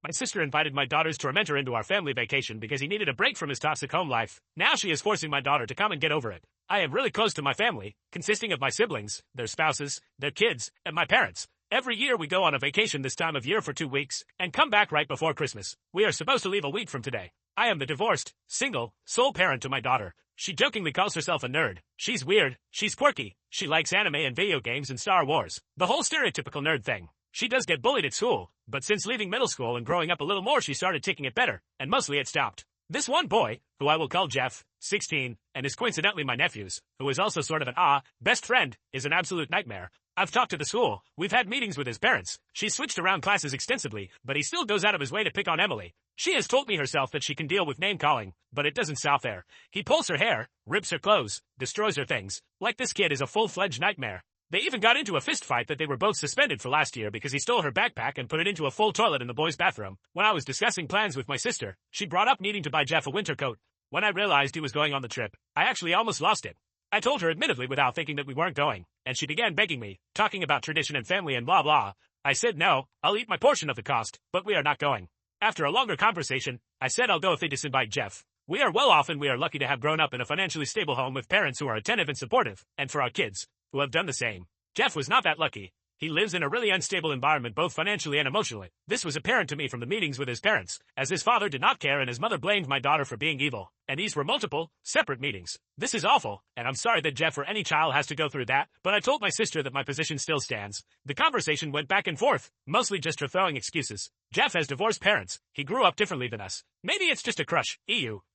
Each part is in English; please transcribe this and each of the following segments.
My sister invited my daughter's tormentor into our family vacation because he needed a break from his toxic home life. Now she is forcing my daughter to come and get over it. I am really close to my family, consisting of my siblings, their spouses, their kids, and my parents. Every year we go on a vacation this time of year for 2 weeks, and come back right before Christmas. We are supposed to leave a week from today. I am the divorced, single, sole parent to my daughter. She jokingly calls herself a nerd. She's weird, she's quirky, she likes anime and video games and Star Wars. The whole stereotypical nerd thing. She does get bullied at school, but since leaving middle school and growing up a little more she started taking it better, and mostly it stopped. This one boy, who I will call Jeff, 16, and is coincidentally my nephew's, who is also sort of an best friend, is an absolute nightmare. I've talked to the school, we've had meetings with his parents, she's switched around classes extensively, but he still goes out of his way to pick on Emily. She has told me herself that she can deal with name-calling, but it doesn't stop there. He pulls her hair, rips her clothes, destroys her things. Like this kid is a full-fledged nightmare. They even got into a fist fight that they were both suspended for last year because he stole her backpack and put it into a full toilet in the boys' bathroom. When I was discussing plans with my sister, she brought up needing to buy Jeff a winter coat. When I realized he was going on the trip, I actually almost lost it. I told her admittedly without thinking that we weren't going, and she began begging me, talking about tradition and family and blah blah. I said no, I'll eat my portion of the cost, but we are not going. After a longer conversation, I said I'll go if they disinvite Jeff. We are well off and we are lucky to have grown up in a financially stable home with parents who are attentive and supportive, and for our kids, who have done the same. Jeff was not that lucky. He lives in a really unstable environment both financially and emotionally. This was apparent to me from the meetings with his parents, as his father did not care and his mother blamed my daughter for being evil, and these were multiple, separate meetings. This is awful, and I'm sorry that Jeff or any child has to go through that, but I told my sister that my position still stands. The conversation went back and forth, mostly just her throwing excuses. Jeff has divorced parents, he grew up differently than us. Maybe it's just a crush,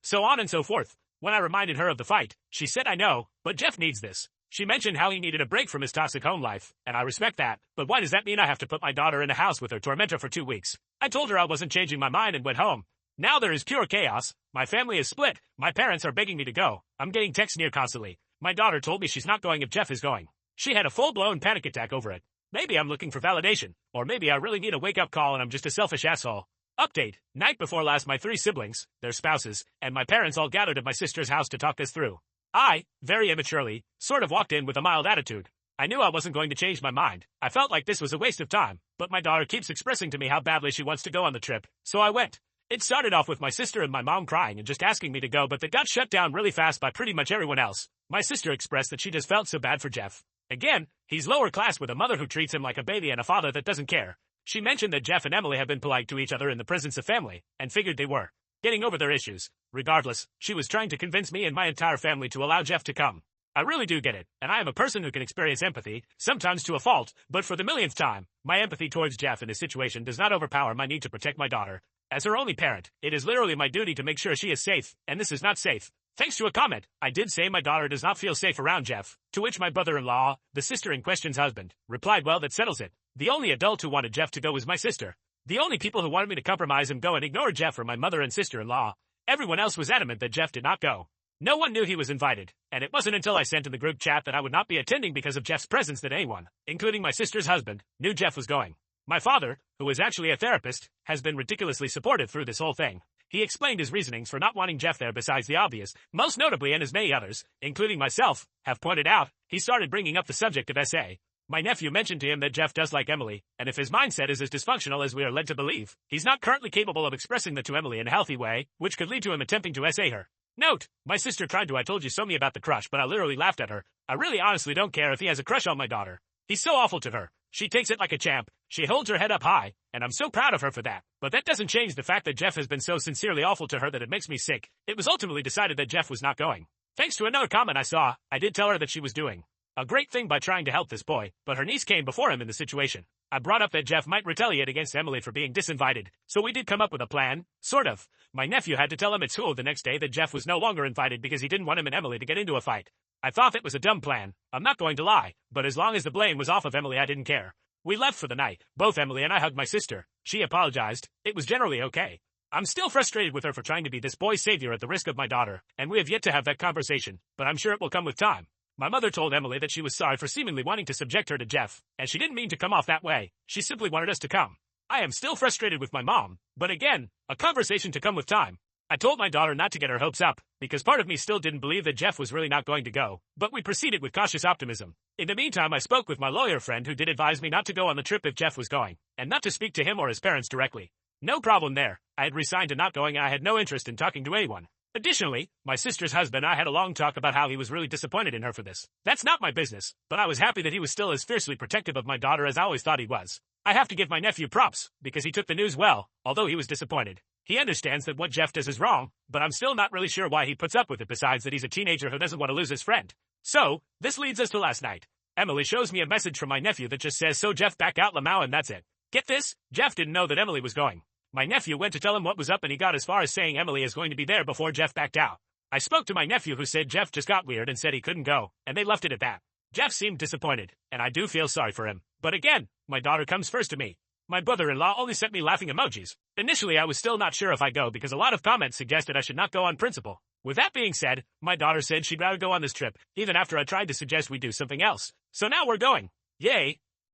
so on and so forth. When I reminded her of the fight, she said I know, but Jeff needs this. She mentioned how he needed a break from his toxic home life, and I respect that, but why does that mean I have to put my daughter in a house with her tormentor for 2 weeks? I told her I wasn't changing my mind and went home. Now there is pure chaos. My family is split. My parents are begging me to go. I'm getting texts near constantly. My daughter told me she's not going if Jeff is going. She had a full-blown panic attack over it. Maybe I'm looking for validation, or maybe I really need a wake-up call and I'm just a selfish asshole. Update. Night before last my 3 siblings, their spouses, and my parents all gathered at my sister's house to talk this through. I, very immaturely, sort of walked in with a mild attitude. I knew I wasn't going to change my mind. I felt like this was a waste of time, but my daughter keeps expressing to me how badly she wants to go on the trip, so I went. It started off with my sister and my mom crying and just asking me to go, but that got shut down really fast by pretty much everyone else. My sister expressed that she just felt so bad for Jeff. Again, he's lower class with a mother who treats him like a baby and a father that doesn't care. She mentioned that Jeff and Emily have been polite to each other in the presence of family, and figured they were getting over their issues. Regardless, she was trying to convince me and my entire family to allow Jeff to come. I really do get it, and I am a person who can experience empathy, sometimes to a fault, but for the millionth time, my empathy towards Jeff in his situation does not overpower my need to protect my daughter. As her only parent, it is literally my duty to make sure she is safe, and this is not safe. Thanks to a comment, I did say my daughter does not feel safe around Jeff, to which my brother-in-law, the sister in question's husband, replied well that settles it. The only adult who wanted Jeff to go was my sister. The only people who wanted me to compromise and go and ignore Jeff were my mother and sister-in-law. Everyone else was adamant that Jeff did not go. No one knew he was invited, and it wasn't until I sent in the group chat that I would not be attending because of Jeff's presence that anyone, including my sister's husband, knew Jeff was going. My father, who is actually a therapist, has been ridiculously supportive through this whole thing. He explained his reasonings for not wanting Jeff there besides the obvious, most notably and as many others, including myself, have pointed out. He started bringing up the subject of SA. My nephew mentioned to him that Jeff does like Emily, and if his mindset is as dysfunctional as we are led to believe, he's not currently capable of expressing that to Emily in a healthy way, which could lead to him attempting to SA her. Note, my sister tried to I told you so me about the crush, but I literally laughed at her. I really honestly don't care if he has a crush on my daughter. He's so awful to her. She takes it like a champ. She holds her head up high, and I'm so proud of her for that. But that doesn't change the fact that Jeff has been so sincerely awful to her that it makes me sick. It was ultimately decided that Jeff was not going. Thanks to another comment I saw, I did tell her that she was doing a great thing by trying to help this boy, but her niece came before him in the situation. I brought up that Jeff might retaliate against Emily for being disinvited, so we did come up with a plan, sort of. My nephew had to tell him at school the next day that Jeff was no longer invited because he didn't want him and Emily to get into a fight. I thought that was a dumb plan, I'm not going to lie, but as long as the blame was off of Emily I didn't care. We left for the night. Both Emily and I hugged my sister. She apologized. It was generally okay. I'm still frustrated with her for trying to be this boy's savior at the risk of my daughter, and we have yet to have that conversation, but I'm sure it will come with time. My mother told Emily that she was sorry for seemingly wanting to subject her to Jeff, and she didn't mean to come off that way. She simply wanted us to come. I am still frustrated with my mom, but again, a conversation to come with time. I told my daughter not to get her hopes up, because part of me still didn't believe that Jeff was really not going to go, but we proceeded with cautious optimism. In the meantime, I spoke with my lawyer friend who did advise me not to go on the trip if Jeff was going, and not to speak to him or his parents directly. No problem there. I had resigned to not going and I had no interest in talking to anyone. Additionally, my sister's husband and I had a long talk about how he was really disappointed in her for this. That's not my business, but I was happy that he was still as fiercely protective of my daughter as I always thought he was. I have to give my nephew props, because he took the news well, although he was disappointed. He understands that what Jeff does is wrong, but I'm still not really sure why he puts up with it besides that he's a teenager who doesn't want to lose his friend. So, this leads us to last night. Emily shows me a message from my nephew that just says, "So Jeff back out Lamau," and that's it. Get this? Jeff didn't know that Emily was going. My nephew went to tell him what was up and he got as far as saying Emily is going to be there before Jeff backed out. I spoke to my nephew who said Jeff just got weird and said he couldn't go, and they left it at that. Jeff seemed disappointed, and I do feel sorry for him. But again, my daughter comes first to me. My brother-in-law only sent me laughing emojis. Initially, I was still not sure if I go because a lot of comments suggested I should not go on principle. With that being said, my daughter said she'd rather go on this trip, even after I tried to suggest we do something else. So now we're going. Yay,